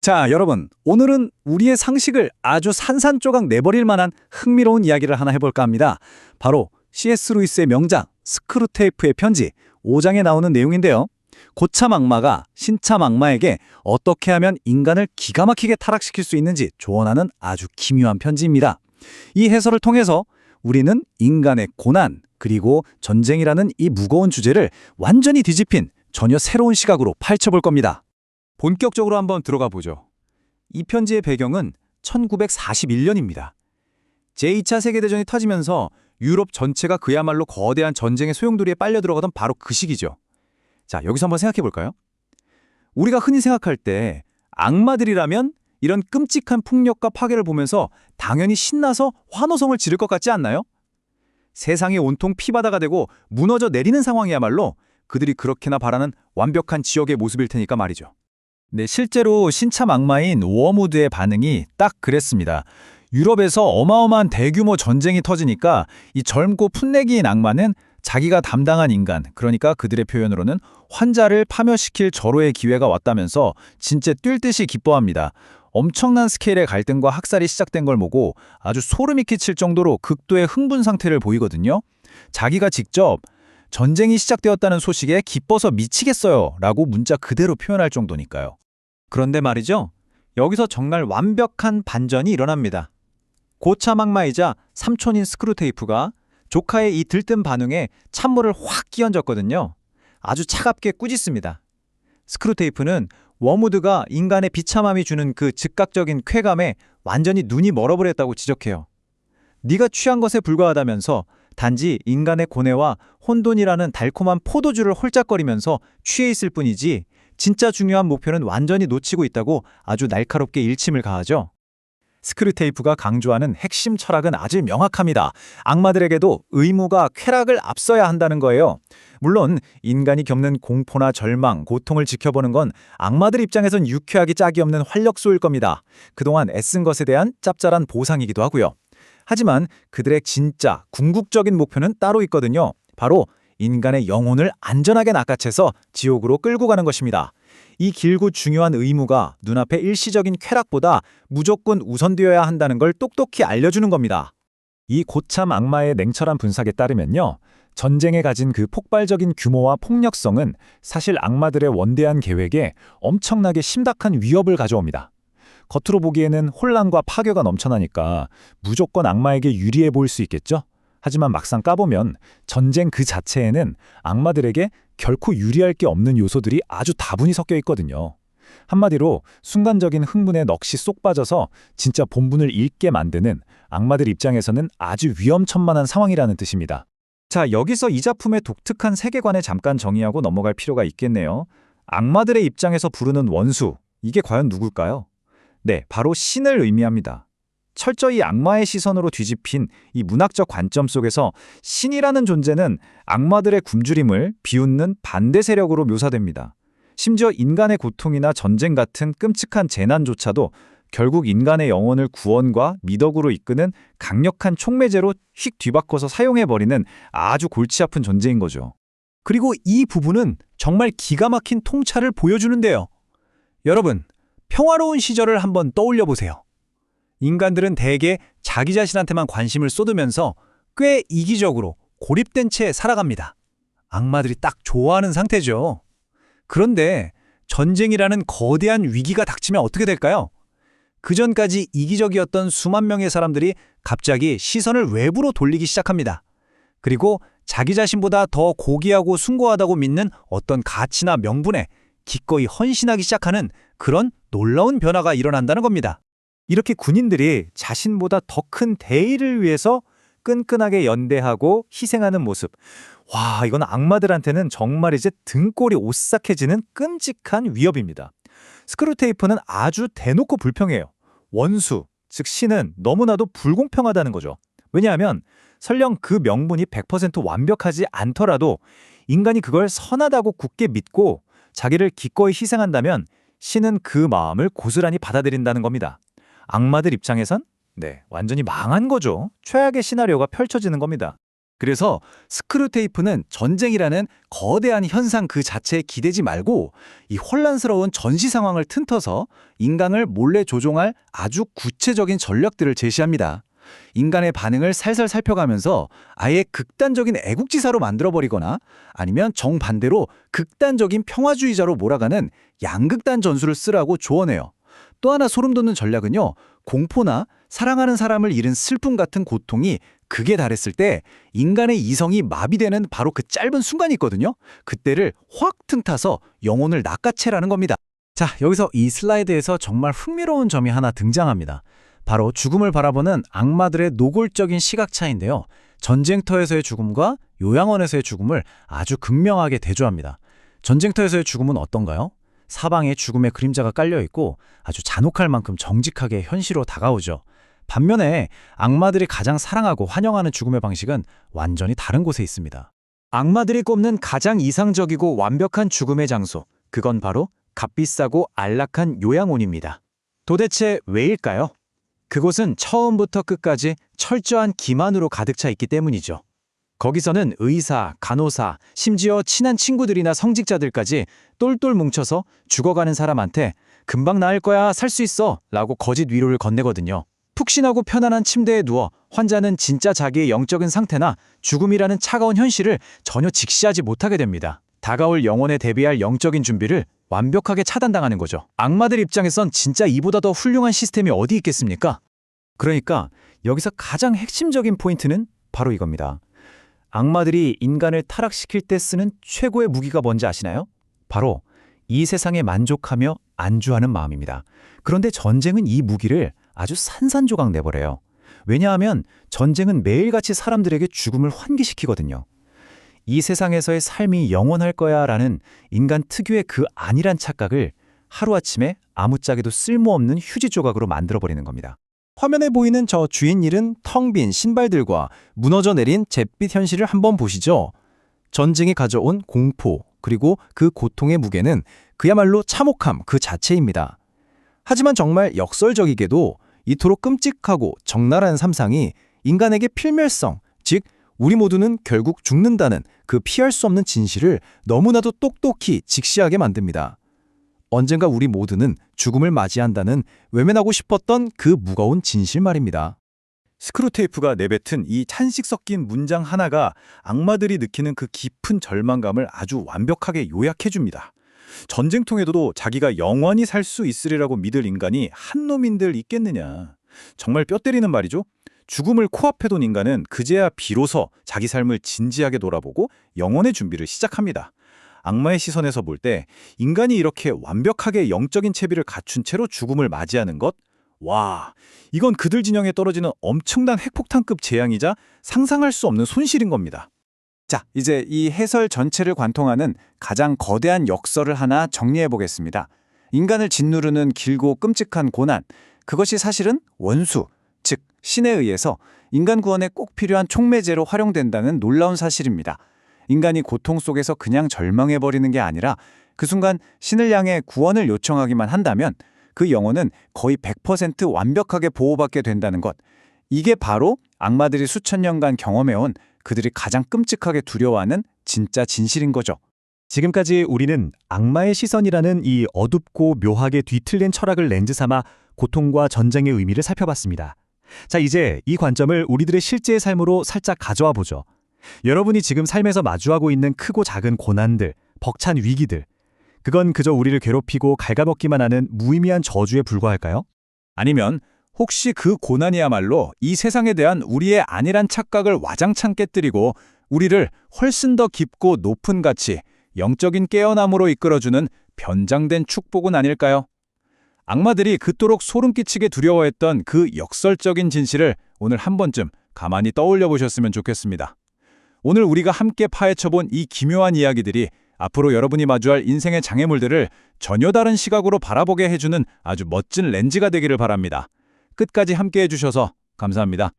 자, 여러분, 오늘은 우리의 상식을 아주 산산조각 내버릴 만한 흥미로운 이야기를 하나 해볼까 합니다. 바로 C.S. 루이스의 명작 스크루테이프의 편지 5장에 나오는 내용인데요. 고참 악마가 신참 악마에게 어떻게 하면 인간을 기가 막히게 타락시킬 수 있는지 조언하는 아주 기묘한 편지입니다. 이 해설을 통해서 우리는 인간의 고난 그리고 전쟁이라는 이 무거운 주제를 완전히 뒤집힌 전혀 새로운 시각으로 파헤쳐볼 겁니다. 본격적으로 한번 들어가 보죠. 이 편지의 배경은 1941년입니다. 제2차 세계대전이 터지면서 유럽 전체가 그야말로 거대한 전쟁의 소용돌이에 빨려 들어가던 바로 그 시기죠. 자, 여기서 한번 생각해 볼까요? 우리가 흔히 생각할 때 악마들이라면 이런 끔찍한 폭력과 파괴를 보면서 당연히 신나서 환호성을 지를 것 같지 않나요? 세상이 온통 피바다가 되고 무너져 내리는 상황이야말로 그들이 그렇게나 바라는 완벽한 지역의 모습일 테니까 말이죠. 네, 실제로 신참 악마인 워무드의 반응이 딱 그랬습니다. 유럽에서 어마어마한 대규모 전쟁이 터지니까 이 젊고 풋내기인 악마는 자기가 담당한 인간, 그러니까 그들의 표현으로는 환자를 파멸시킬 절호의 기회가 왔다면서 진짜 뛸 듯이 기뻐합니다. 엄청난 스케일의 갈등과 학살이 시작된 걸 보고 아주 소름이 끼칠 정도로 극도의 흥분 상태를 보이거든요. 자기가 직접 전쟁이 시작되었다는 소식에 기뻐서 미치겠어요 라고 문자 그대로 표현할 정도니까요. 그런데 말이죠. 여기서 정말 완벽한 반전이 일어납니다. 고참 악마이자 삼촌인 스크루테이프가 조카의 이 들뜬 반응에 찬물을 확 끼얹었거든요. 아주 차갑게 꾸짖습니다. 스크루테이프는 워무드가 인간의 비참함이 주는 그 즉각적인 쾌감에 완전히 눈이 멀어버렸다고 지적해요. 네가 취한 것에 불과하다면서 단지 인간의 고뇌와 혼돈이라는 달콤한 포도주를 홀짝거리면서 취해 있을 뿐이지 진짜 중요한 목표는 완전히 놓치고 있다고 아주 날카롭게 일침을 가하죠. 스크루테이프가 강조하는 핵심 철학은 아주 명확합니다. 악마들에게도 의무가 쾌락을 앞서야 한다는 거예요. 물론 인간이 겪는 공포나 절망, 고통을 지켜보는 건 악마들 입장에선 유쾌하기 짝이 없는 활력소일 겁니다. 그동안 애쓴 것에 대한 짭짤한 보상이기도 하고요. 하지만 그들의 진짜 궁극적인 목표는 따로 있거든요. 바로 인간의 영혼을 안전하게 낚아채서 지옥으로 끌고 가는 것입니다. 이 길고 중요한 의무가 눈앞의 일시적인 쾌락보다 무조건 우선되어야 한다는 걸 똑똑히 알려주는 겁니다. 이 고참 악마의 냉철한 분석에 따르면요. 전쟁에 가진 그 폭발적인 규모와 폭력성은 사실 악마들의 원대한 계획에 엄청나게 심각한 위협을 가져옵니다. 겉으로 보기에는 혼란과 파괴가 넘쳐나니까 무조건 악마에게 유리해 보일 수 있겠죠? 하지만 막상 까보면 전쟁 그 자체에는 악마들에게 결코 유리할 게 없는 요소들이 아주 다분히 섞여 있거든요. 한마디로 순간적인 흥분에 넋이 쏙 빠져서 진짜 본분을 잃게 만드는 악마들 입장에서는 아주 위험천만한 상황이라는 뜻입니다. 자, 여기서 이 작품의 독특한 세계관을 잠깐 정의하고 넘어갈 필요가 있겠네요. 악마들의 입장에서 부르는 원수, 이게 과연 누굴까요? 네, 바로 신을 의미합니다. 철저히 악마의 시선으로 뒤집힌 이 문학적 관점 속에서 신이라는 존재는 악마들의 굶주림을 비웃는 반대 세력으로 묘사됩니다. 심지어 인간의 고통이나 전쟁 같은 끔찍한 재난조차도 결국 인간의 영혼을 구원과 미덕으로 이끄는 강력한 촉매제로 휙 뒤바꿔서 사용해버리는 아주 골치 아픈 존재인 거죠. 그리고 이 부분은 정말 기가 막힌 통찰을 보여주는데요. 여러분, 평화로운 시절을 한번 떠올려 보세요. 인간들은 대개 자기 자신한테만 관심을 쏟으면서 꽤 이기적으로 고립된 채 살아갑니다. 악마들이 딱 좋아하는 상태죠. 그런데 전쟁이라는 거대한 위기가 닥치면 어떻게 될까요? 그전까지 이기적이었던 수만 명의 사람들이 갑자기 시선을 외부로 돌리기 시작합니다. 그리고 자기 자신보다 더 고귀하고 숭고하다고 믿는 어떤 가치나 명분에 기꺼이 헌신하기 시작하는 그런 놀라운 변화가 일어난다는 겁니다. 이렇게 군인들이 자신보다 더 큰 대의를 위해서 끈끈하게 연대하고 희생하는 모습. 와, 이건 악마들한테는 정말 이제 등골이 오싹해지는 끔찍한 위협입니다. 스크루테이프는 아주 대놓고 불평해요. 원수, 즉 신은 너무나도 불공평하다는 거죠. 왜냐하면 설령 그 명분이 100% 완벽하지 않더라도 인간이 그걸 선하다고 굳게 믿고 자기를 기꺼이 희생한다면 신은 그 마음을 고스란히 받아들인다는 겁니다. 악마들 입장에선 완전히 망한 거죠. 최악의 시나리오가 펼쳐지는 겁니다. 그래서 스크류테이프는 전쟁이라는 거대한 현상 그 자체에 기대지 말고 이 혼란스러운 전시 상황을 틈터서 인간을 몰래 조종할 아주 구체적인 전략들을 제시합니다. 인간의 반응을 살살 살펴가면서 아예 극단적인 애국지사로 만들어버리거나 아니면 정반대로 극단적인 평화주의자로 몰아가는 양극단 전술을 쓰라고 조언해요. 또 하나 소름 돋는 전략은요, 공포나 사랑하는 사람을 잃은 슬픔 같은 고통이 극에 달했을 때 인간의 이성이 마비되는 바로 그 짧은 순간이 있거든요. 그때를 확 틈타서 영혼을 낚아채라는 겁니다. 자, 여기서 이 슬라이드에서 정말 흥미로운 점이 하나 등장합니다. 바로 죽음을 바라보는 악마들의 노골적인 시각 차이인데요. 전쟁터에서의 죽음과 요양원에서의 죽음을 아주 극명하게 대조합니다. 전쟁터에서의 죽음은 어떤가요? 사방에 죽음의 그림자가 깔려있고 아주 잔혹할 만큼 정직하게 현실로 다가오죠. 반면에 악마들이 가장 사랑하고 환영하는 죽음의 방식은 완전히 다른 곳에 있습니다. 악마들이 꼽는 가장 이상적이고 완벽한 죽음의 장소, 그건 바로 값비싸고 안락한 요양원입니다. 도대체 왜일까요? 그곳은 처음부터 끝까지 철저한 기만으로 가득 차 있기 때문이죠. 거기서는 의사, 간호사, 심지어 친한 친구들이나 성직자들까지 똘똘 뭉쳐서 죽어가는 사람한테 금방 나을 거야, 살 수 있어 라고 거짓 위로를 건네거든요. 푹신하고 편안한 침대에 누워 환자는 진짜 자기의 영적인 상태나 죽음이라는 차가운 현실을 전혀 직시하지 못하게 됩니다. 다가올 영혼에 대비할 영적인 준비를 완벽하게 차단당하는 거죠. 악마들 입장에선 진짜 이보다 더 훌륭한 시스템이 어디 있겠습니까? 그러니까 여기서 가장 핵심적인 포인트는 바로 이겁니다. 악마들이 인간을 타락시킬 때 쓰는 최고의 무기가 뭔지 아시나요? 바로 이 세상에 만족하며 안주하는 마음입니다. 그런데 전쟁은 이 무기를 아주 산산조각 내버려요. 왜냐하면 전쟁은 매일같이 사람들에게 죽음을 환기시키거든요. 이 세상에서의 삶이 영원할 거야 라는 인간 특유의 그 안일한 착각을 하루아침에 아무짝에도 쓸모없는 휴지 조각으로 만들어버리는 겁니다. 화면에 보이는 저 주인 잃은 텅 빈 신발들과 무너져 내린 잿빛 현실을 한번 보시죠. 전쟁이 가져온 공포, 그리고 그 고통의 무게는 그야말로 참혹함 그 자체입니다. 하지만 정말 역설적이게도 이토록 끔찍하고 적나라한 삼상이 인간에게 필멸성, 즉 우리 모두는 결국 죽는다는 그 피할 수 없는 진실을 너무나도 똑똑히 직시하게 만듭니다. 언젠가 우리 모두는 죽음을 맞이한다는 외면하고 싶었던 그 무거운 진실 말입니다. 스크루테이프가 내뱉은 이 탄식 섞인 문장 하나가 악마들이 느끼는 그 깊은 절망감을 아주 완벽하게 요약해줍니다. 전쟁통에도 자기가 영원히 살 수 있으리라고 믿을 인간이 한 놈인들 있겠느냐. 정말 뼈 때리는 말이죠. 죽음을 코앞에 둔 인간은 그제야 비로소 자기 삶을 진지하게 돌아보고 영혼의 준비를 시작합니다. 악마의 시선에서 볼 때 인간이 이렇게 완벽하게 영적인 채비를 갖춘 채로 죽음을 맞이하는 것? 와, 이건 그들 진영에 떨어지는 엄청난 핵폭탄급 재앙이자 상상할 수 없는 손실인 겁니다. 자, 이제 이 해설 전체를 관통하는 가장 거대한 역설을 하나 정리해 보겠습니다. 인간을 짓누르는 길고 끔찍한 고난, 그것이 사실은 원수, 즉 신에 의해서 인간 구원에 꼭 필요한 촉매제로 활용된다는 놀라운 사실입니다. 인간이 고통 속에서 그냥 절망해버리는 게 아니라 그 순간 신을 향해 구원을 요청하기만 한다면 그 영혼은 거의 100% 완벽하게 보호받게 된다는 것. 이게 바로 악마들이 수천 년간 경험해온 그들이 가장 끔찍하게 두려워하는 진짜 진실인 거죠. 지금까지 우리는 악마의 시선이라는 이 어둡고 묘하게 뒤틀린 철학을 렌즈 삼아 고통과 전쟁의 의미를 살펴봤습니다. 자, 이제 이 관점을 우리들의 실제의 삶으로 살짝 가져와 보죠. 여러분이 지금 삶에서 마주하고 있는 크고 작은 고난들, 벅찬 위기들, 그건 그저 우리를 괴롭히고 갉아먹기만 하는 무의미한 저주에 불과할까요? 아니면 혹시 그 고난이야말로 이 세상에 대한 우리의 안일한 착각을 와장창 깨뜨리고 우리를 훨씬 더 깊고 높은 가치, 영적인 깨어남으로 이끌어주는 변장된 축복은 아닐까요? 악마들이 그토록 소름 끼치게 두려워했던 그 역설적인 진실을 오늘 한 번쯤 가만히 떠올려 보셨으면 좋겠습니다. 오늘 우리가 함께 파헤쳐본 이 기묘한 이야기들이 앞으로 여러분이 마주할 인생의 장애물들을 전혀 다른 시각으로 바라보게 해주는 아주 멋진 렌즈가 되기를 바랍니다. 끝까지 함께 해주셔서 감사합니다.